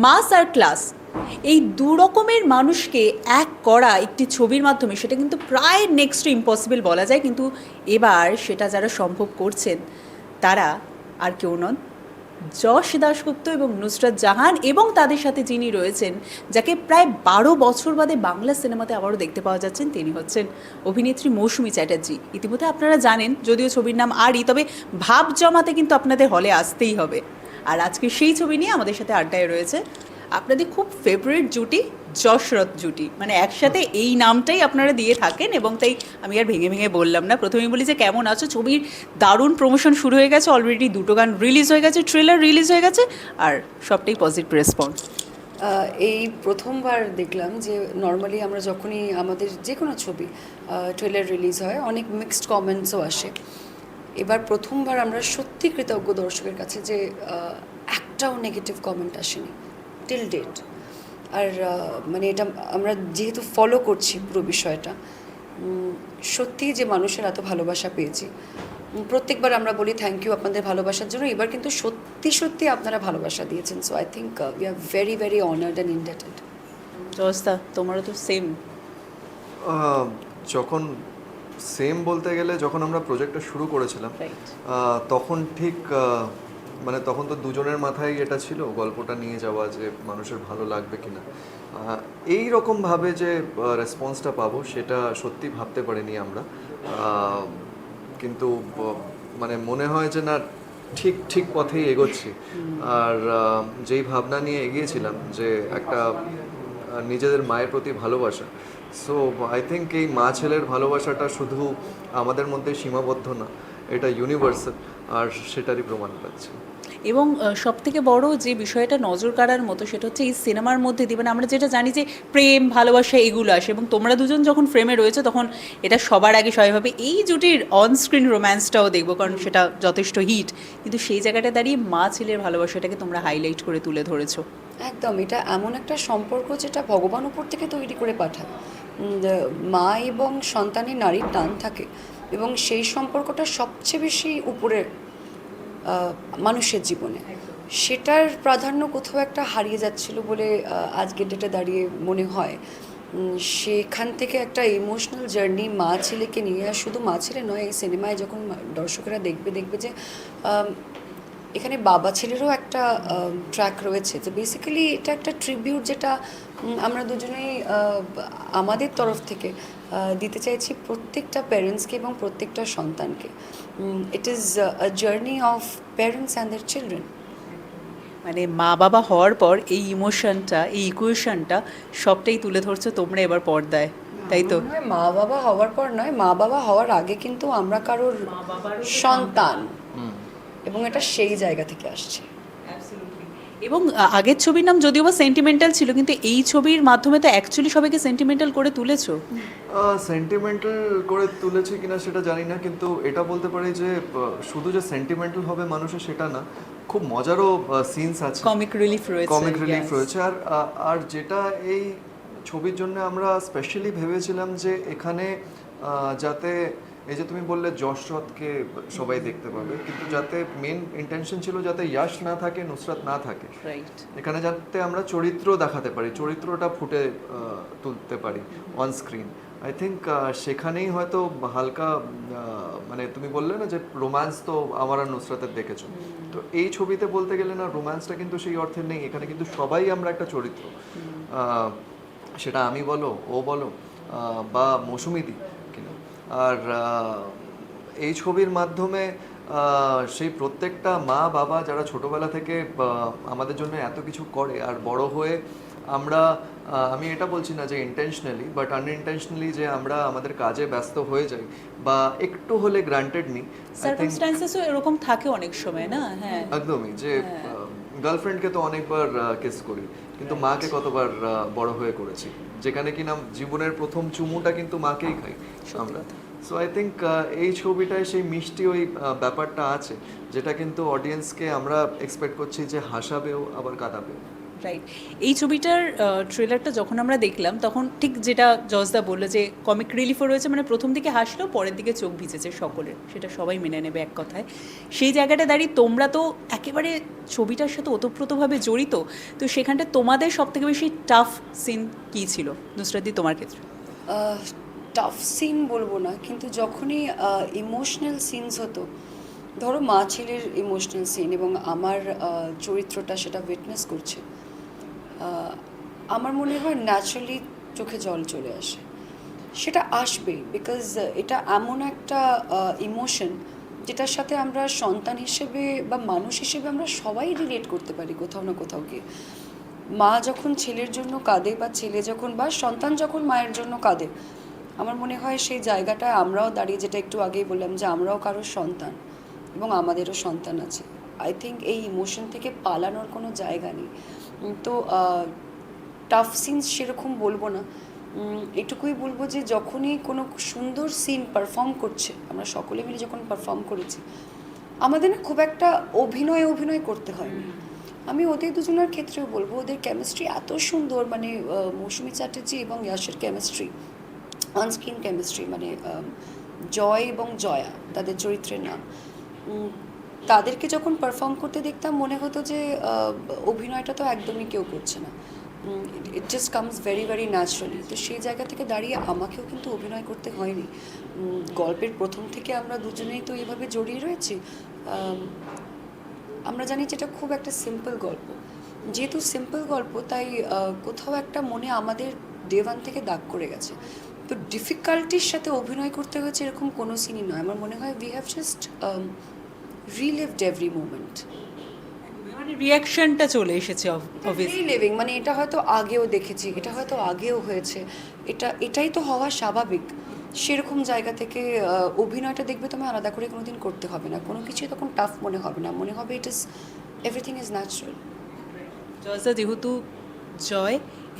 মাস আর class, এই দু রকমের মানুষকে এক করা একটি ছবির মাধ্যমে সেটা কিন্তু প্রায় নেক্সট টু ইম্পসিবল বলা যায়, কিন্তু এবার সেটা যারা সম্ভব করছেন তারা আর কেউ নন, যশ দাশগুপ্ত এবং নুসরাত জাহান, এবং তাদের সাথে যিনি রয়েছেন, যাকে প্রায় 12 বছর বাদে বাংলা সিনেমাতে আবারও দেখতে পাওয়া যাচ্ছেন, তিনি হচ্ছেন অভিনেত্রী মৌসুমী চ্যাটার্জি। ইতিমধ্যে আপনারা জানেন, যদিও ছবির নাম আরই, তবে ভাব জমাতে কিন্তু আপনাদের হলে আসতেই হবে। আর আজকে সেই ছবি নিয়ে আমাদের সাথে আড্ডায় রয়েছে আপনাদের খুব ফেভারিট জুটি, যশরথ জুটি, মানে একসাথে এই নামটাই আপনারা দিয়ে থাকেন, এবং তাই আমি আর ভেঙে ভেঙে বললাম না, প্রথমেই বলি যে কেমন আছো। ছবির দারুণ প্রমোশন শুরু হয়ে গেছে, অলরেডি 2টো গান রিলিজ হয়ে গেছে, ট্রেলার রিলিজ হয়ে গেছে, আর সবটাই পজিটিভ রেসপন্স। এই প্রথমবার দেখলাম যে নর্মালি আমরা যখনই আমাদের যে কোনো ছবি ট্রেলার রিলিজ হয় অনেক মিক্সড কমেন্টসও আসে। এবার প্রথমবার আমরা সত্যি কৃতজ্ঞ দর্শকের কাছে যে একটাও নেগেটিভ কমেন্ট আসেনি টিল ডেট। আর মানে এটা আমরা যেহেতু ফলো করছি পুরো বিষয়টা, সত্যি যে মানুষের এত ভালোবাসা পেয়েছি। প্রত্যেকবার আমরা বলি থ্যাংক ইউ আপনাদের ভালোবাসার জন্য, এবার কিন্তু সত্যি সত্যি আপনারা ভালোবাসা দিয়েছেন। So I think we are very very honoured and indebted. Jayasta, তোমারও তো সেম। যখন সেম বলতে গেলে যখন আমরা প্রজেক্টটা শুরু করেছিলাম রাইট, তখন ঠিক মানে তখন তো দুজনের মাথায় এটা ছিল গল্পটা নিয়ে যাওয়া যে মানুষের ভালো লাগবে কিনা। এই রকমভাবে যে রেসপন্সটা পাবো সেটা সত্যি ভাবতে পারিনি আমরা। কিন্তু মানে মনে হয় যে না, ঠিক ঠিক পথেই এগোচ্ছি। আর যেই ভাবনা নিয়ে এগিয়েছিলাম যে একটা নিজেদের মায়ের প্রতি ভালোবাসা, সো আই থিঙ্ক এই মা ছেলের ভালোবাসাটা শুধু আমাদের মধ্যে সীমাবদ্ধ না, এটা ইউনিভার্সাল, আর সেটারই প্রমাণ পাচ্ছি। এবং সব থেকে বড় যে বিষয়টা নজর কাড়ার মতো সেটা হচ্ছে এই সিনেমার মধ্যে দিয়ে, মানে আমরা যেটা জানি যে প্রেম ভালোবাসা এগুলো আসে, এবং তোমরা দুজন যখন ফ্রেমে রয়েছে তখন এটা সবার আগে স্বাভাবিকভাবে এই জুটির অনস্ক্রিন রোম্যান্সটাও দেখবো, কারণ সেটা যথেষ্ট হিট, কিন্তু সেই জায়গাটা দাঁড়িয়ে মা ছেলের ভালোবাসাটাকে তোমরা হাইলাইট করে তুলে ধরেছো। একদম, এটা এমন একটা সম্পর্ক যেটা ভগবান উপর থেকে তৈরি করে পাঠায়। মা এবং সন্তানের নারীর টান থাকে, এবং সেই সম্পর্কটা সবচেয়ে বেশি উপরে মানুষের জীবনে, সেটার প্রাধান্য কোথাও একটা হারিয়ে যাচ্ছিল বলে আজকের ডেটে দাঁড়িয়ে মনে হয়। সেখান থেকে একটা ইমোশনাল জার্নি মা ছেলেকে নিয়ে, আর শুধু মা ছেলে নয়, এই সিনেমায় যখন দর্শকেরা দেখবে যে এখানে বাবা ছেলেরও একটা ট্র্যাক রয়েছে। তো বেসিক্যালি এটা একটা ট্রিবিউট যেটা আমরা দুজনেই আমাদের তরফ থেকে দিতে চাইছি প্রত্যেকটা প্যারেন্টসকে এবং প্রত্যেকটা সন্তানকে। It is a journey of parents and their children. মানে মা বাবা হওয়ার পর এই ইমোশনটা, এই ইকুয়েশনটা সবটাই তুলে ধরছো তোমরা এবার পর্দায়, তাই তো? মা বাবা হওয়ার পর নয়, মা বাবা হওয়ার আগে কিন্তু আমরা কারোর সন্তান, এবং এটা সেই জায়গা থেকে আসছে। এবং আগের ছবির নাম যদিও বা সেন্টিমেন্টাল ছিল, কিন্তু এই ছবির মাধ্যমে তো অ্যাকচুয়ালি সবাইকে সেন্টিমেন্টাল করে তুলেছো। সেন্টিমেন্টাল করে তুলেছি কিনা সেটা জানি না, কিন্তু এটা বলতে পারি যে শুধু যে সেন্টিমেন্টাল হবে মানুষের সেটা না, খুব মজারও সিনস আছে, কমিক রিলিফ রয়েছে, কমিক রিলিফ রয়েছে। আর যেটা এই ছবির জন্য আমরা স্পেশালি ভেবেছিলাম যে এখানে যাতে এই যে তুমি বললে যশরথকে সবাই দেখতে পাবে, কিন্তু যাতে মেন ইন্টেনশন ছিল যাতে ইয়াশ না থাকে, নুসরাত না থাকে, রাইট, এখানে যাতে আমরা চরিত্র দেখাতে পারি, চরিত্রটা ফুটে তুলতে পারি অন স্ক্রিন। আই থিঙ্ক সেখানেই হয়তো হালকা মানে তুমি বললে না যে রোম্যান্স তো আমার আর নুসরাতের দেখেছো, তো এই ছবিতে বলতে গেলে না রোম্যান্সটা কিন্তু সেই অর্থে নেই, এখানে কিন্তু সবাই আমরা একটা চরিত্র, সেটা আমি বলো, ও বলো, বা মৌসুমীদি কিনা। আর এই ছবির মাধ্যমে সেই প্রত্যেকটা মা বাবা যারা ছোটোবেলা থেকে আমাদের জন্য এত কিছু করে, আর বড় হয়ে আমরা, আমি এটা বলছি না যে ইন্টেনশনালি বাট আনইনটেনশনালি, যে আমরা আমাদের কাজে ব্যস্ত হয়ে যাই বা একটু হলে গ্রান্টেড নিই। সার্কামস্ট্যান্সেসও এরকম থাকে অনেক সময়, না? হ্যাঁ, একদমই, যে গার্লফ্রেন্ডকে তো অনেকবার কিস করি, কিন্তু মাকে কতবার বড় হয়ে করেছি, যেখানে কিনা জীবনের প্রথম চুমুটা কিন্তু মাকেই খাই আমরা। সো আই থিঙ্ক এই ছবিটায় সেই মিষ্টি ওই ব্যাপারটা আছে, যেটা কিন্তু অডিয়েন্সকে আমরা এক্সপেক্ট করছি যে হাসাবেও আবার কাঁদাবেও। রাইট। এই ছবিটার ট্রেলারটা যখন আমরা দেখলাম তখন ঠিক যেটা জজদা বললো যে কমিক রিলিফও রয়েছে, মানে প্রথম দিকে হাসলেও পরের দিকে চোখ ভিজেছে সকলের, সেটা সবাই মেনে নেবে এক কথায়। সেই জায়গাটা দাঁড়িয়ে তোমরা তো একেবারে ছবিটার সাথে ওতপ্রোতভাবে জড়িত, তো সেখানটা তোমাদের সবথেকে বেশি টাফ সিন কী ছিল নুসরাতদি তোমার ক্ষেত্রে? টাফ সিন বলবো না, কিন্তু যখনই ইমোশনাল সিনস হতো, ধরো মা ছেলের ইমোশনাল সিন এবং আমার চরিত্রটা সেটা উইটনেস করছে, আমার মনে হয় ন্যাচারালি চোখে জল চলে আসে। সেটা আসবে বিকজ এটা এমন একটা ইমোশন যেটার সাথে আমরা সন্তান হিসেবে বা মানুষ হিসেবে আমরা সবাই রিলেট করতে পারি কোথাও না কোথাও গিয়ে। মা যখন ছেলের জন্য কাঁদে বা ছেলে যখন বা সন্তান যখন মায়ের জন্য কাঁদে, আমার মনে হয় সেই জায়গাটায় আমরাও দাঁড়িয়ে, যেটা একটু আগেই বললাম যে আমরাও কারোর সন্তান এবং আমাদেরও সন্তান আছে। আই থিঙ্ক এই ইমোশন থেকে পালানোর কোনো জায়গা নেই। তো টাফ সিনস সেরকম বলবো না, এটুকুই বলবো যে যখনই কোনো সুন্দর সিন পারফর্ম করছে, আমরা সকলে মিলে যখন পারফর্ম করেছি, আমাদের না খুব একটা অভিনয় করতে হয়নি। আমি ওদের দুজনের ক্ষেত্রেও বলবো ওদের কেমিস্ট্রি এত সুন্দর, মানে মৌসুমী চ্যাটার্জি এবং ইয়াশের কেমিস্ট্রি, অনস্ক্রিন কেমিস্ট্রি, মানে জয় এবং জয়া তাদের চরিত্রের নাম, তাদেরকে যখন পারফর্ম করতে দেখতাম মনে হতো যে অভিনয়টা তো একদমই কেউ করছে না, it just comes very very naturally. তো সেই জায়গা থেকে দাঁড়িয়ে আমাকেও কিন্তু অভিনয় করতে হয়নি। গল্পের প্রথম থেকে আমরা দুজনেই তো এইভাবে জড়িয়ে রয়েছি। আমরা জানি যে এটা খুব একটা সিম্পল গল্প, যেহেতু সিম্পল গল্প তাই কোথাও একটা মনে আমাদের ডে ওয়ান থেকে দাগ করে গেছে। তো ডিফিকাল্টির সাথে অভিনয় করতে হয়েছে এরকম কোনো সিনই নয়। আমার মনে হয় we have just relieved every moment. মানে রিয়াকশনটা চলে এসেছে অবভিয়াসলি। রিলিভিং মানে এটা হয়তো আগেও দেখেছি, এটা হয়তো আগেও হয়েছে, এটাই তো হওয়া স্বাভাবিক। সেরকম জায়গা থেকে অভিনয়টা দেখবে তোমায় আলাদা করে কোনোদিন করতে হবে না, কোনো কিছুই তখন টাফ মনে হবে না, মনে হবে it is everything is natural. জজদা, যেহেতু জয়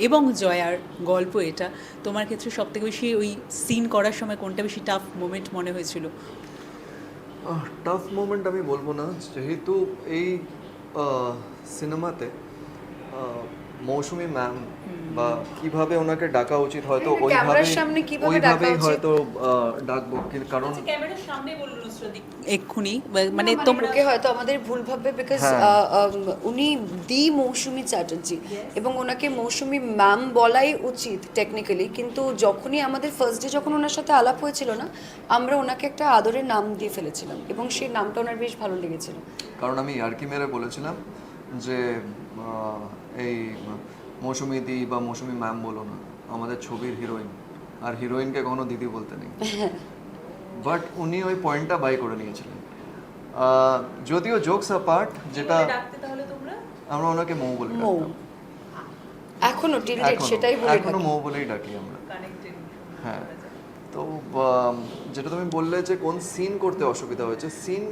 এবং জয়ার গল্প এটা, তোমার ক্ষেত্রে সবথেকে বেশি ওই সিন করার সময় কোনটা বেশি টাফ মোমেন্ট মনে হয়েছিল? টাফ মোমেন্ট আমি বলবো না, যেহেতু এই সিনেমাতে মৌসুমী ম্যাম বা কিভাবে ওনাকে ডাকা উচিত হয়তো ক্যামেরার সামনে কিভাবে ডাকা ওইভাবেই উচিত? হয়তো ডাকবো, কারণ ক্যামেরার সামনে বলুন নুসরাত এক্ষুনি, মানে মানে তোমরা লোকে হয়তো আমাদের ভুল ভাববে বিকজ হ্যাঁ। উনি দি মৌসুমী চ্যাটার্জি এবং ওনাকে মৌসুমী ম্যাম বলাই উচিত টেকনিক্যালি, কিন্তু যখনই আমাদের ফার্স্ট ডে যখন ওনার সাথে আলাপ হয়েছিল না, আমরা ওনাকে একটা আদরের নাম দিয়ে ফেলেছিলাম এবং সেই নামটা ওনার বেশ ভালো লেগেছিল। কারণ আমি ইয়ার্কি মেরে বলেছিলাম যে এই মৌসুমী দি বা মৌসুমী ম্যাম বলো না, আমাদের ছবির হিরোইন, আর হিরোইনকে কখনো দিদি বলতে নেই। বাট উনি ওই পয়েন্টটা বাই করে নিয়েছিলেন। যদিও জোকস অ্যাপার্ট, যেটা ডাকতে তাহলে তোমরা আমরা ওনাকে মৌ বলে মৌ ডাকতাম, এখনো টিল ডেট সেটাই বলে এখনো থাকি। মৌ বলেই ডাকি আমরা। কানেক্টেড। হ্যাঁ, তো যেটা তুমি বললে যে কোন সিন করতে অসুবিধা হয়েছে, সিন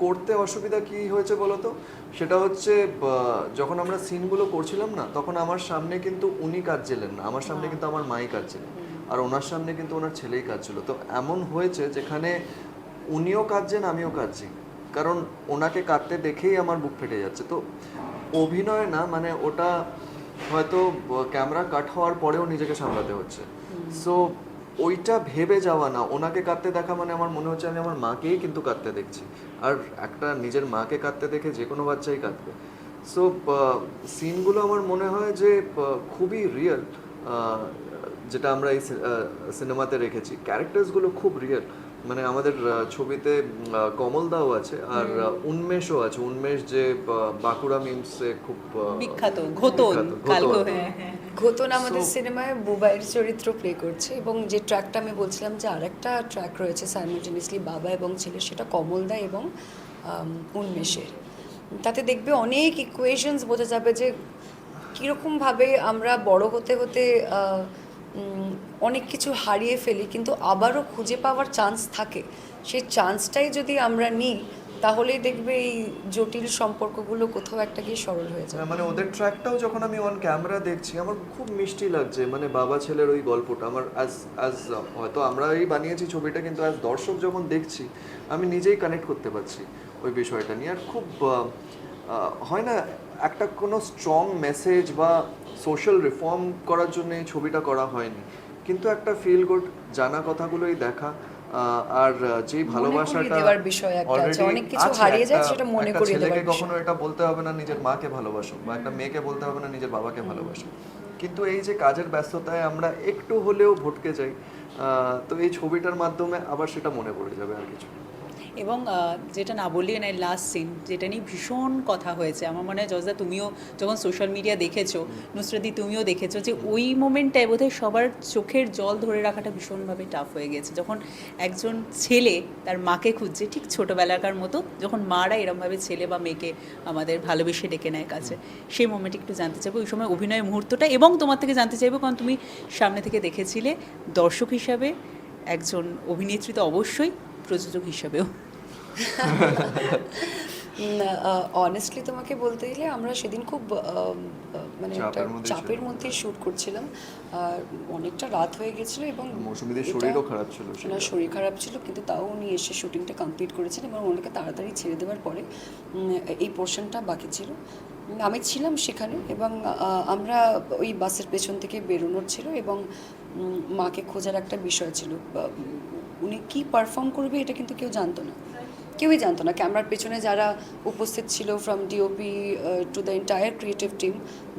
করতে অসুবিধা কি হয়েছে বলো তো? সেটা হচ্ছে যখন আমরা সিনগুলো করছিলাম না, তখন আমার সামনে কিন্তু উনি কাঁদছিলেন না, আমার সামনে কিন্তু আমার মাই কাঁদছিলেন, আর ওনার সামনে কিন্তু ওনার ছেলেই কাঁদছিল। তো এমন হয়েছে যেখানে উনিও কাঁদছেন, আমিও কাঁদছি, কারণ ওনাকে কাঁদতে দেখেই আমার বুক ফেটে যাচ্ছে। তো অভিনয় না, মানে ওটা হয়তো ক্যামেরা কাট হওয়ার পরেও নিজেকে সামলাতে হচ্ছে। সো ওইটা ভেবে যাওয়া না, ওনাকে কাঁদতে দেখা মানে আমার মনে হচ্ছে আমি আমার মাকেই কিন্তু কাঁদতে দেখছি, আর একটা নিজের মাকে কাঁদতে দেখে যে কোনো বাচ্চাই কাঁদবে। সো সিনগুলো আমার মনে হয় যে খুবই রিয়েল, যেটা আমরা এই সিনেমাতে রেখেছি। ক্যারেক্টার্সগুলো খুব রিয়েল, মানে আমাদের ছবিতে কমল দাও আছে আর উন্মেষও আছে। উন্মেষ যে বাঁকুড়া মিমসে খুব বিখ্যাত ঘোতন, কালকো। ঘোতন আমাদের সিনেমায় বুবাইয়ের চরিত্র প্লে করছে, এবং যে ট্র্যাকটা আমি বলছিলাম যে আরেকটা ট্র্যাক রয়েছে সাইমালটেনিয়াসলি বাবা এবং ছেলে, সেটা কমলদা এবং উন্মেষের। তাতে দেখবে অনেক ইকুয়েশনস বোঝা যাবে যে কীরকমভাবে আমরা বড় হতে হতে অনেক কিছু হারিয়ে ফেলি, কিন্তু আবারও খুঁজে পাওয়ার চান্স থাকে। সেই চান্সটাই যদি আমরা নিই তাহলেই দেখবে এই জটিল সম্পর্কগুলো কোথাও একটা গিয়ে সরল হয়ে যায়। মানে ওদের ট্র্যাকটাও যখন আমি অন ক্যামেরা দেখছি আমার খুব মিষ্টি লাগছে, মানে বাবা ছেলের ওই গল্পটা আমার অ্যাজ হয়তো আমরাই বানিয়েছি ছবিটা, কিন্তু অ্যাজ দর্শক যখন দেখছি আমি নিজেই কানেক্ট করতে পারছি ওই বিষয়টা নিয়ে। আর খুব হয় না একটা কোনো স্ট্রং মেসেজ বা সোশ্যাল রিফর্ম করার জন্য এই ছবিটা করা হয়নি, কিন্তু একটা ফিল গুড জানা কথাগুলোই দেখা, আর যেই ভালোবাসাটা দেওয়ার বিষয় একটা আছে, already অনেক কিছু আছে, হারিয়ে যায় একটা- সেটা মনে একটা করিয়ে দেওয়ার ছেলেকে বিষয়। কখনো এটা বলতে হবে না নিজের মাকে ভালোবাসো, বা একটা মেয়েকে বলতে হবে না নিজের বাবাকে ভালোবাসো, কিন্তু এই যে কাজের ব্যস্ততায় আমরা একটু হলেও ভটকে যাই, তো এই ছবিটার মাধ্যমে আবার সেটা মনে পড়ে যাবে আর কিছু। এবং যেটা না বললি না, লাস্ট সিন যেটা নিয়ে ভীষণ কথা হয়েছে, আমার মনে হয় জজদা তুমিও যখন সোশ্যাল মিডিয়া দেখেছো, নুসরাদি তুমিও দেখেছো, যে ওই মোমেন্টটায় বোধহয় সবার চোখের জল ধরে রাখাটা ভীষণভাবে টাফ হয়ে গেছে, যখন একজন ছেলে তার মাকে খুঁজছে, ঠিক ছোটোবেলাকার মতো যখন মারা এরমভাবে ছেলে বা মেয়েকে আমাদের ভালোবেসে ডেকে নেয় কাছে, সেই মোমেন্টে একটু জানতে চাইবো ওই সময় অভিনয় মুহূর্তটা, এবং তোমার থেকে জানতে চাইবো কারণ তুমি সামনে থেকে দেখেছিলে দর্শক হিসাবে, একজন অভিনেত্রী তো অবশ্যই, প্রযোজক হিসাবেও। অনেস্টলি তোমাকে বলতে গেলে আমরা সেদিন খুব মানে একটা চাপের মধ্যেই চাপের ছিলাম। মধ্যে শ্যুট করছিলাম, আর অনেকটা রাত হয়ে গেছিলো এবং মৌসুমীদের এটা- শরীরও খারাপ ছিল না, সেটা। শরীর খারাপ ছিল, কিন্তু তাও উনি এসে শুটিংটা কমপ্লিট করেছিলেন এবং ওনাকে তাড়াতাড়ি ছেড়ে দেওয়ার পরে এই পোর্শনটা বাকি ছিল। আমি ছিলাম সেখানে এবং আমরা ওই বাসের পেছন থেকে বেরোনোর ছিল এবং মাকে খোঁজার একটা বিষয় ছিল। উনি কি পারফর্ম করবে এটা কিন্তু কেউ জানতো না, কেউই জানতো না। ক্যামেরার পেছনে যারা উপস্থিত ছিল, from DOP to the entire creative team,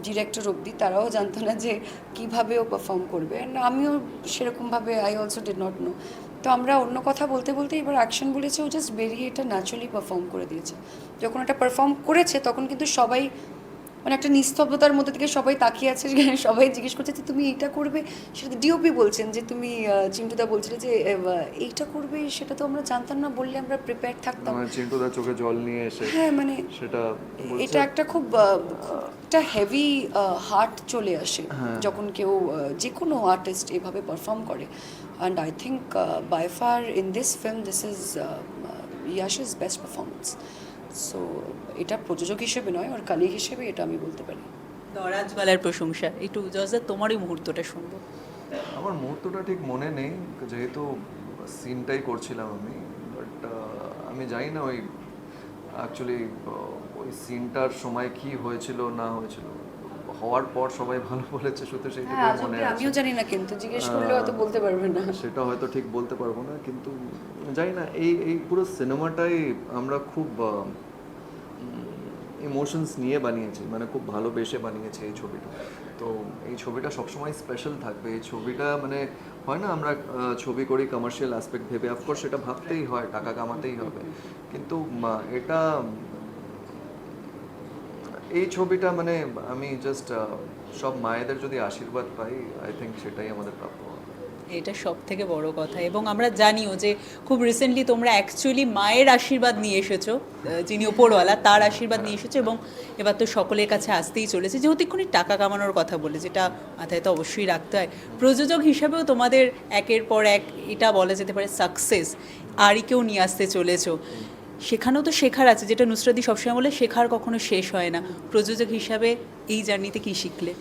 director অবধি, তারাও জানতো না যে কীভাবে ও পারফর্ম করবে, অ্যান্ড আমিও সেরকমভাবে I also did not know. তো আমরা অন্য কথা বলতে বলতে এবার অ্যাকশন বলেছে, ও জাস্ট বেরিয়ে এটা ন্যাচারালি পারফর্ম করে দিয়েছে। যখন এটা পারফর্ম করেছে তখন কিন্তু সবাই মানে একটা নিস্তব্ধতার মধ্যে থেকে সবাই তাকিয়ে আছে, সবাই জিজ্ঞেস করছে যে তুমি এইটা করবে, সেটা ডিওপি বলছেন যে তুমি চিন্টুদা বলছিলে যে এইটা করবে, সেটা তো আমরা জানতাম না, বললে আমরা প্রিপেয়ার থাকতাম। আমার চিন্টুদার চোখে জল নিয়ে এসে হ্যাঁ, মানে সেটা বলছে। এটা একটা খুব একটা হেভি হার্ট চলে আসে যখন কেউ যে কোনো আর্টিস্ট এভাবে পারফর্ম করে, and I think by far in this film this is Yash's best performance. So এটা প্রযোজক হিসেবে নয়, ওর কালিগ হিসেবে এটা আমি বলতে পারি। দরাজ গলার প্রশংসা, একটু জজদা তোমার ওই মুহূর্তটা শুনবো। আমার মুহূর্তটা ঠিক মনে নেই, যেহেতু সিনটাই করছিলাম আমি, বাট আমি জানি না ওই অ্যাকচুয়ালি ওই সিনটার সময় কি হয়েছিল না হয়েছিল, হওয়ার পর সবাই ভালো বলেছে, শুধু হ্যাঁ, সেইটুকুই আজ মনে অব্দি আছে। আমিও জানি না, কিন্তু জিজ্ঞেস করলে হয়তো বলতে পারবে না। সেটা হয়তো ঠিক বলতে পারবো না, কিন্তু জানি না এই এই পুরো সিনেমাটাই আমরা খুব ইমোশনস নিয়ে বানিয়েছি, মানে খুব ভালোবেসে বানিয়েছি এই ছবিটা। তো এই ছবিটা সবসময় স্পেশাল থাকবে। এই ছবিটা মানে হয় না আমরা ছবি করি কমার্শিয়াল অ্যাসপেক্ট ভেবে, অফকোর্স সেটা ভাবতেই হয়, টাকা কামাতেই হবে, কিন্তু এটা এই ছবিটা মানে আমি জাস্ট সব মায়েদের যদি আশীর্বাদ পাই, আই থিঙ্ক সেটাই আমাদের প্রাপ্য। এটা সব থেকে বড় কথা, এবং আমরা জানিও যে খুব রিসেন্টলি তোমরা অ্যাকচুয়ালি মায়ের আশীর্বাদ নিয়ে এসেছো, যিনি ওপরওয়ালা তার আশীর্বাদ নিয়ে এসেছো, এবং এবার তো সকলের কাছে আসতেই চলেছে, যেহেতু এক্ষুনি টাকা কামানোর কথা বলে, যেটা মাথায় তো অবশ্যই রাখতে হয়। প্রযোজক হিসাবেও তোমাদের একের পর এক এটা বলা যেতে পারে সাকসেস আরইকেও নিয়ে আসতে চলেছো, সেখানেও তো শেখার আছে, যেটা নুসরাদি সবসময় বলে শেখার কখনো শেষ হয় না। প্রযোজক হিসাবে এই জার্নিতে কী শিখলে?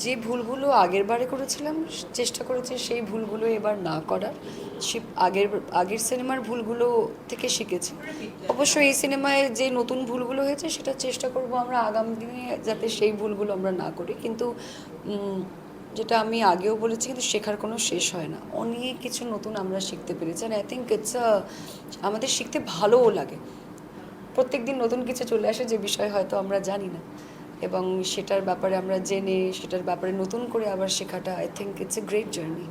যে ভুলগুলো আগের বারে করেছিলাম, চেষ্টা করেছি সেই ভুলগুলো এবার না করার। সে আগের সিনেমার ভুলগুলো থেকে শিখেছি। অবশ্যই এই সিনেমায় যে নতুন ভুলগুলো হয়েছে সেটা চেষ্টা করব আমরা আগামী দিনে যাতে সেই ভুলগুলো আমরা না করি, কিন্তু যেটা আমি আগেও বলেছি, কিন্তু শেখার কোনো শেষ হয় না, অনেক কিছু নতুন আমরা শিখতে পেরেছি, অ্যান্ড আই থিঙ্ক ইটস আমাদের শিখতে ভালোও লাগে। প্রত্যেক দিন নতুন কিছু চলে আসে যে বিষয় হয়তো আমরা জানি না, এবং সেটার ব্যাপারে আমরা জেনে সেটার ব্যাপারে নতুন করে আবার শেখাটা, I think it's a great journey.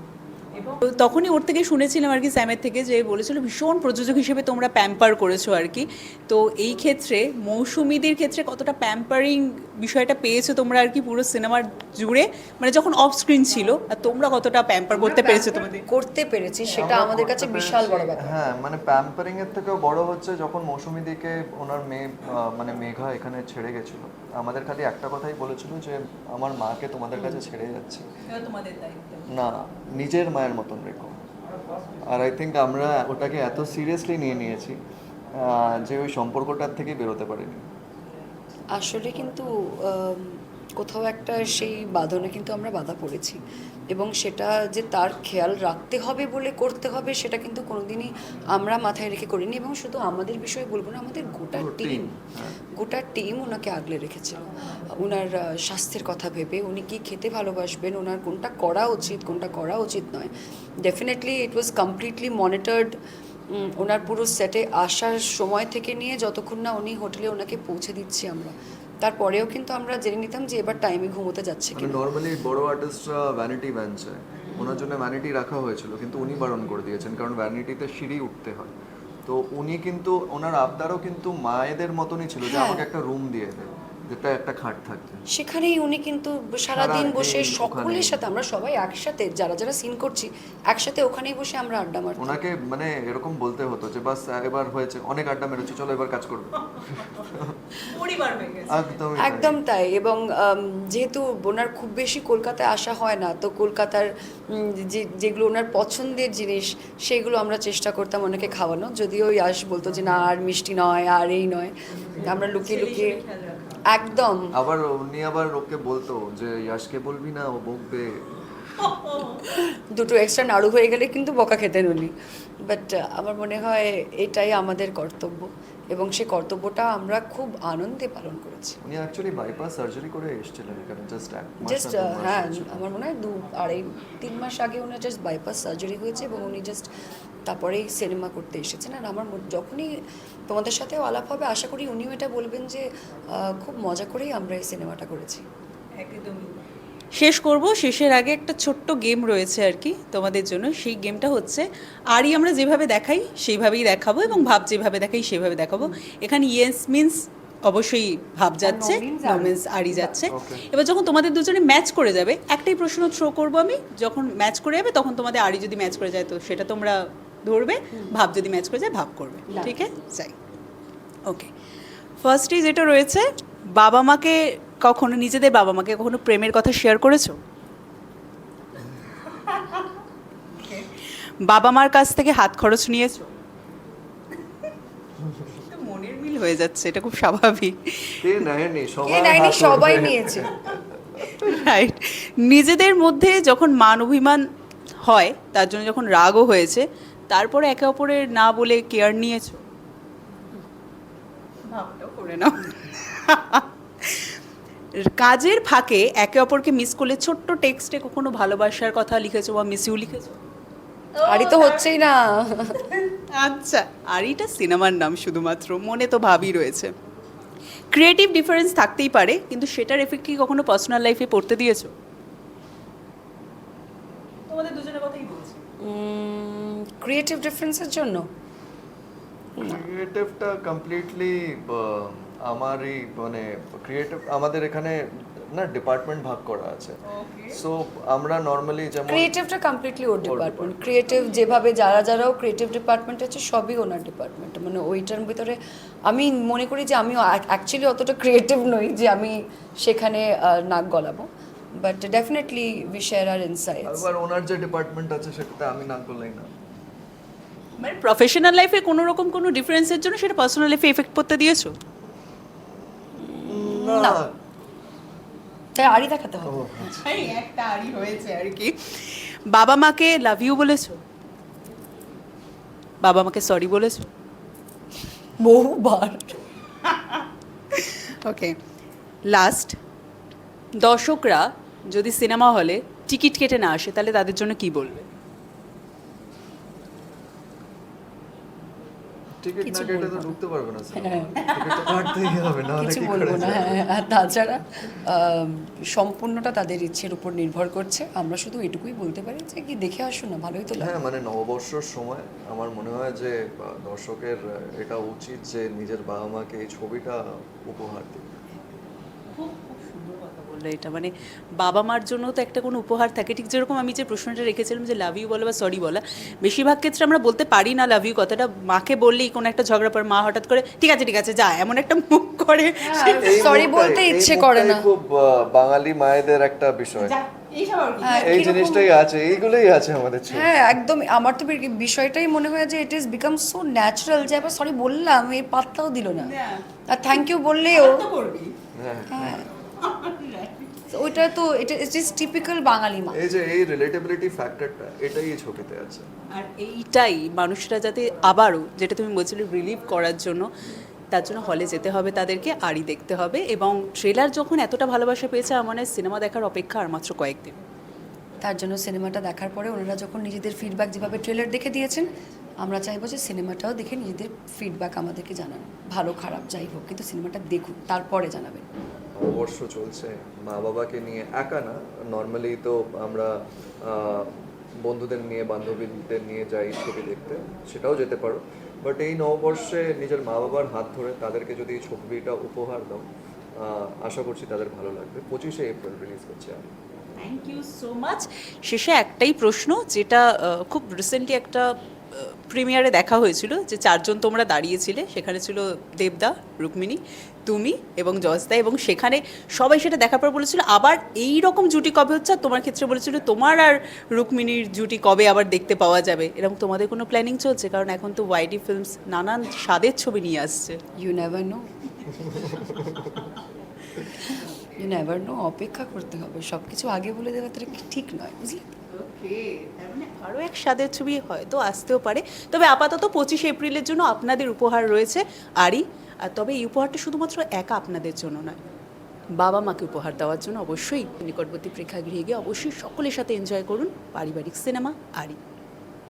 তো তখনই ওর থেকে শুনেছিলাম আর কি, স্যামের থেকে, যে বলেছিল ভীষণ প্রযোজক হিসেবে তোমরা প্যাম্পার করেছো আর কি। তো এই ক্ষেত্রে মৌসুমীদের ক্ষেত্রে কতটা প্যাম্পারিং বিষয়টা পেয়েছো তোমরা আর কি পুরো সিনেমার জুড়ে, মানে যখন অফ স্ক্রিন ছিল, আর তোমরা কতটা প্যাম্পার করতে পেরেছো তোমাদের? করতে পেরেছি, সেটা আমাদের কাছে বিশাল বড় ব্যাপার। হ্যাঁ, মানে প্যাম্পারিং এর থেকেও বড় হচ্ছে যখন মৌসুমী দিকে ওনার মেয়ে মানে মেঘা এখানে ছেড়ে গেছিল, আমাদের খালি একটা কথাই বলেছিল যে আমার মাকে তোমাদের কাছে ছেড়ে যাচ্ছি, তোমাদের দায়িত্ব না নিজের মায়ের মতন রেখো। আর আই থিঙ্ক আমরা ওটাকে এত সিরিয়াসলি নিয়ে নিয়েছি যে ওই সম্পর্কটার থেকে বেরোতে পারিনি। আসলে কিন্তু কোথাও একটা সেই বাঁধনে কিন্তু আমরা বাধা পড়েছি, এবং সেটা যে তার খেয়াল রাখতে হবে বলে করতে হবে সেটা কিন্তু কোনোদিনই আমরা মাথায় রেখে করিনি। এবং শুধু আমাদের বিষয়ে বলবো না, আমাদের গোটা টিম ওনাকে আগলে রেখেছিল। ওনার স্বাস্থ্যের কথা ভেবে, উনি কি খেতে ভালোবাসবেন, ওনার কোনটা করা উচিত কোনটা করা উচিত নয়, definitely it was completely monitored. ওনার পুরো সেটে আসার সময় থেকে নিয়ে যতক্ষণ না উনি হোটেলে ওনাকে পৌঁছে দিচ্ছি আমরা, তারপরেও কিন্তু আমরা জেনে নিতাম যে এবার টাইমে ঘুমোতে যাচ্ছে মানে কিনা। নর্মালি বড় আর্টিস্টরা ভ্যানিটি ভ্যান চায়, ওনার জন্য ভ্যানিটি রাখা হয়েছিল কিন্তু উনি বারণ করে দিয়েছেন, কারণ ভ্যানিটিতে সিঁড়ি উঠতে হয়। তো উনি কিন্তু ওনার আবদারও কিন্তু মায়েদের মতনই ছিল যে হ্যাঁ। আমাকে একটা রুম দিয়ে দেয়, যেটা একটা খাট থাকবে। সেখানেই উনি কিন্তু সারাদিন বসে সারাদিন সকলের ওখানেই। সাথে, আমরা সবাই একসাথে যারা যারা সিন করছি একসাথে ওখানেই বসে আমরা আড্ডা মারতাম। ওনাকে মানে এরকম বলতে হতো যে বাস এবার হয়েছে, অনেক আড্ডা মেরেছি, চলো এবার কাজ করবে। পরিবার হয়ে গেছে। একদমই একদম তাই। এবং যেহেতু ওনার খুব বেশি কলকাতায় আসা হয় না, তো কলকাতার যেগুলো ওনার পছন্দের জিনিস সেগুলো আমরা চেষ্টা করতাম ওনাকে খাওয়ানো, যদিও ইয়াশ বলতো যে না আর মিষ্টি নয় আর এই নয়, আমরা লুকিয়ে লুকিয়ে একদম। আবার উনি আবার ওকে বলতো যে ইয়াশকে বলবি না, ও বকবে। দুটো এক্সট্রা নাড়ু হয়ে গেলে কিন্তু বকা খেতেন উনি। বাট আমার মনে হয় এটাই আমাদের কর্তব্য, এবং সেই কর্তব্যটা আমরা খুব আনন্দে পালন করেছি। উনি অ্যাকচুয়ালি বাইপাস সার্জারি করে এসেছিলেন এখানে জাস্ট এক মাস জাস্ট না 2 মাস হ্যাঁ, হয়েছে। আমার মনে হয় 2-3 মাস আগে ওনার জাস্ট বাইপাস সার্জারি হয়েছে, এবং উনি জাস্ট তারপরেই সিনেমা করতে এসেছেন। আর আমার যখনই তোমাদের সাথেও আলাপ হবে আশা করি উনিও এটা বলবেন যে খুব মজা করেই আমরা এই সিনেমাটা করেছি। একদমই। শেষ করব, শেষের আগে একটা ছোট্ট গেম রয়েছে আর কি তোমাদের জন্য। সেই গেমটা হচ্ছে আরই আমরা যেভাবে দেখাই সেইভাবেই দেখাবো, এবং ভাব যেভাবে দেখাই সেভাবে দেখাবো। এখানে ইয়েস মিন্স অবশ্যই ভাব যাচ্ছে, means নো আরি। মিন্স আরই যাচ্ছে। Okay. এবার যখন তোমাদের দুজনে ম্যাচ করে যাবে, একটাই প্রশ্ন থ্রো করবো আমি, যখন ম্যাচ করে যাবে তখন তোমাদের আরই যদি ম্যাচ করে যায় তো সেটা তোমরা ধরবে, ভাব যদি ম্যাচ করে যায় ভাব করবে, ঠিক আছে? যাই, ওকে। ফার্স্টে যেটা রয়েছে, বাবা মাকে কখনো, নিজেদের বাবা মাকে কখনো প্রেমের কথা শেয়ার করেছো? বাবা মার কাছ থেকে হাত খরচ নিয়েছো? মনের মিল হয়ে যাচ্ছে, এটা খুব স্বাভাবিক, কে নেয়নি, কে সবাই নেয়নি, হাত সবাই উঠবে। নিয়েছে। রাইট। নিজেদের মধ্যে যখন মান অভিমান হয়, তার জন্য যখন রাগও হয়েছে, তারপরে একে অপরের না বলে কেয়ার নিয়েছো? ভাবটাও করে নাও। কাজের ফাঁকে একে অপরকে মিস করলে ছোট্ট টেক্সটে কখনো ভালোবাসার কথা লিখেছো বা মিস ইউ লিখেছো? আরই তো হচ্ছেই না। আচ্ছা, আর এটা সিনেমার নাম শুধুমাত্র, মনে তো ভাবই রয়েছে। ক্রিয়েটিভ ডিফারেন্স থাকতেই পারে, কিন্তু সেটার এফেক্ট কি কখনো পার্সোনাল লাইফে পড়তে দিয়েছো? তোমাদের দুজনের কথাই বলছি। ক্রিয়েটিভ ডিফারেন্সের জন্য ক্রিয়েটিভটা কমপ্লিটলি আমারই, মানে ক্রিয়েটিভ আমাদের এখানে না ডিপার্টমেন্ট ভাগ করা আছে। সো আমরা নর্মালি যেমন ক্রিয়েটিভটা কমপ্লিটলি ওর ডিপার্টমেন্ট। ক্রিয়েটিভ যেভাবে যারাও ক্রিয়েটিভ ডিপার্টমেন্ট আছে সবই ওনার ডিপার্টমেন্ট। মানে ওইটার ভিতরে আমি মনে করি যে আমিও অ্যাকচুয়ালি অতটা ক্রিয়েটিভ নই যে আমি সেখানে নাক গলাবো, but definitely we share our insights. আবার ওনার যে ডিপার্টমেন্ট আছে সেটাতে আমি না করলেই না। মানে প্রফেশনাল লাইফে কোনো রকম কোনো ডিফারেন্সের জন্য সেটা পার্সোনাল লাইফে এফেক্ট করতে দিয়েছো? না। তাই আরই দেখাতে হবে। এই একটা আরই হয়েছে আর কি। বাবা মাকে লাভ ইউ বলেছো? বাবা মাকে সরি বলেছো? বহুবার। ওকে, লাস্ট, দর্শকরা যদি সিনেমা হলে টিকিট কেটে না আসে তাহলে তাদের জন্য কি বলবে? টিকিট না কিছু কেটে তো বলবো না। ঢুকতে পারবে না স্যার। হ্যাঁ। টিকিট তো কাটতেই হবে, না হলে কিছু কি বলবো করে না। যাবে? হ্যাঁ, আর তাছাড়া সম্পূর্ণটা তাদের ইচ্ছের উপর নির্ভর করছে। আমরা শুধু এটুকুই বলতে পারি যে কি দেখে আসুন না, ভালোই তো লাগে। হ্যাঁ, মানে নববর্ষর সময় আমার মনে হয় যে দর্শকের এটা উচিত যে নিজের বাবা মাকে এই ছবিটা উপহার দিক। খুব সুন্দর কথা বললো এটা। মানে বাবা মার জন্য তো একটা কোনো উপহার থাকে, ঠিক যেরকম আমি যে প্রশ্নটা রেখেছিলাম যে লাভ ইউ বলা বা সরি বলা, বেশিরভাগ ক্ষেত্রে আমরা বলতে পারি না লাভ ইউ কথাটা। মাকে বললেই কোনো একটা ঝগড়া পর মা হঠাৎ করে ঠিক আছে যা, এমন একটা মুখ করে, এই সরি মুখটাই- বলতে এই ইচ্ছে করে মুখটাই না। খুব বাঙালি মায়েদের একটা বিষয়, হ্যাঁ, এই কিরকম- জিনিসটাই আছে, এইগুলোই আছে আমাদের ছবি। হ্যাঁ একদম। আমার তো বিষয়টাই মনে হয় যে it is become so natural যে আবার সরি বললাম, এই পাত্তাও দিল না। আর থ্যাংক ইউ বললেও হ্যাঁ, হ্যাঁ, তো ওইটা তো এটা ইট ইজ টিপিক্যাল বাঙালি মা। এই যে এই রিলেটেবিলিটি ফ্যাক্টরটা এটাই এই ছবিতে আছে। আর এইটাই মানুষরা যাতে আবারও, যেটা তুমি বলছিলে, রিলিভ করার জন্য, তার জন্য হলে যেতে হবে তাদেরকে, আরই দেখতে হবে। এবং ট্রেলার যখন এতটা ভালোবাসা পেয়েছে, আমার মনে হয় সিনেমা দেখার অপেক্ষা আর মাত্র কয়েকদিন। তার জন্য সিনেমাটা দেখার পরে ওনারা যখন নিজেদের ফিডব্যাক যেভাবে ট্রেলার দেখে দিয়েছেন, আমরা চাইবো যে সিনেমাটাও দেখে নিজেদের ফিডব্যাক আমাদেরকে জানান, ভালো খারাপ যাই হোক, কিন্তু সিনেমাটা দেখুন তারপরে জানাবেন। নববর্ষ চলছে, মা বাবাকে নিয়ে একা না, নর্মালি তো আমরা বন্ধুদের নিয়ে বান্ধবীদের নিয়ে যাই ছবি দেখতে, সেটাও যেতে পারো। বাট এই নববর্ষে নিজের মা বাবার হাত ধরে তাদেরকে যদি এই ছবিটা উপহার দাও, আশা করছি তাদের ভালো লাগবে। 25শে এপ্রিল রিলিজ করছি আমি। Thank you so much. শেষে একটাই প্রশ্ন, যেটা খুব রিসেন্টলি একটা প্রিমিয়ারে দেখা হয়েছিল, যে চারজন তোমরা দাঁড়িয়েছিলে, সেখানে ছিল দেবদা, রুক্মিণী, তুমি এবং জয়স্তা, এবং সেখানে সবাই সেটা দেখার পর বলেছিল আবার এই রকম জুটি কবে হচ্ছে, আর তোমার ক্ষেত্রে বলেছিল তোমার আর রুক্মিণীর জুটি কবে আবার দেখতে পাওয়া যাবে। এরকম তোমাদের কোনো প্ল্যানিং চলছে? কারণ এখন তো ওয়াইডি ফিল্মস নানান স্বাদের ছবি নিয়ে আসছে। You never know, you never know, অপেক্ষা করতে হবে, সব কিছু আগে বলে দেওয়া তো ঠিক নয়, বুঝলি? ওকে, তার মানে আরও এক স্বাদের ছবি হয়তো আসতেও পারে। তবে আপাতত 25শে এপ্রিলের জন্য আপনাদের উপহার রয়েছে আরই। আর তবে এই উপহারটা শুধুমাত্র একা আপনাদের জন্য নয়, বাবা মাকে উপহার দেওয়ার জন্য অবশ্যই নিকটবর্তী প্রেক্ষাগৃহে গিয়ে অবশ্যই সকলের সাথে এনজয় করুন পারিবারিক সিনেমা আরই।